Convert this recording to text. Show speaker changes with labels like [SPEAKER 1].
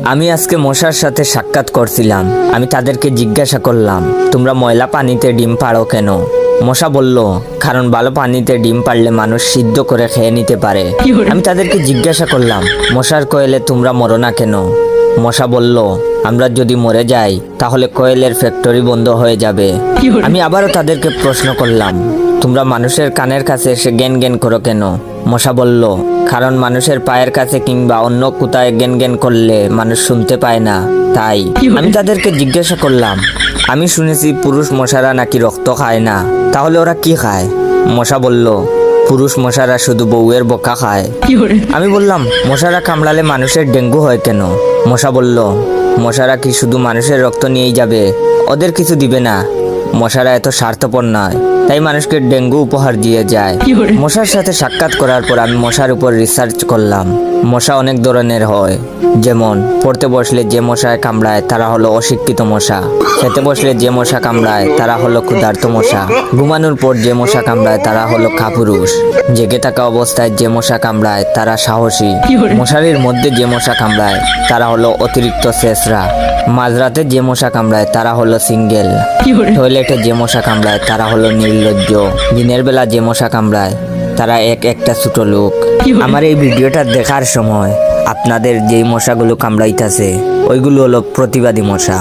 [SPEAKER 1] আমি আজকে মশার সাথে সাক্ষাৎ করছিলাম। আমি তাদেরকে জিজ্ঞাসা করলাম, তোমরা ময়লা পানিতে ডিম পাড়ো কেন? মশা বলল, কারণ ভালো পানিতে ডিম পারলে মানুষ সিদ্ধ করে খেয়ে নিতে পারে। আমি তাদেরকে জিজ্ঞাসা করলাম, মশার কোয়েলে তোমরা মরো না কেন? মশা বলল, আমরা যদি মরে যাই তাহলে কোয়েলের ফ্যাক্টরি বন্ধ হয়ে যাবে। আমি আবারও তাদেরকে প্রশ্ন করলাম, তোমরা মানুষের কানের কাছে এসে জ্ঞান জ্ঞান করো কেন? মশা বলল, কারণ মানুষের পায়ের কাছে কিংবা অন্য কোথায় জ্ঞান জ্ঞান করলে মানুষ শুনতে পায় না, তাই। আমি তাদেরকে জিজ্ঞাসা করলাম, আমি শুনেছি পুরুষ মশারা নাকি রক্ত খায় না, তাহলে ওরা কি খায়? মশা বলল, পুরুষ মশারা শুধু বউয়ের বোকা খায়। আমি বললাম, মশারা কামড়ালে মানুষের ডেঙ্গু হয় কেন? মশা বলল, মশারা কি শুধু মানুষের রক্ত নিয়েই যাবে? ওদের কিছু দিবে না। মশারা এত স্বার্থপর নয়, তাই মানুষকে ডেঙ্গু উপহার দিয়ে যায়। মশার সাথে সাক্ষাৎ করার পর আমি মশার উপর রিসার্চ করলাম। মশা অনেক ধরনের হয়, যেমন পড়তে বসলে যে মশায় কামড়ায় তারা হলো অশিক্ষিত মশা, খেতে বসলে যে মশা কামড়ায় তারা হলো ক্ষুধার্ত মশা, ঘুমানোর পর যে মশা কামড়ায় তারা হলো কাপুরুষ, জেগে থাকা অবস্থায় যে মশা কামড়ায় তারা সাহসী, মশারির মধ্যে যে মশা কামড়ায় তারা হলো অতিরিক্ত শেষরা, মাঝরাতে যে মশা কামড়ায় তারা হলো সিঙ্গেল, টয়লেটে যে মশা কামড়ায় তারা হলো নির্লজ্জ, দিনের বেলা যে মশা কামড়ায় তারা একটা ছোট লোক। আমার এই ভিডিওটা দেখার সময় আপনাদের যেই মশাগুলো কামড়াইতেছে ওইগুলো হলো প্রতিবাদী মশা।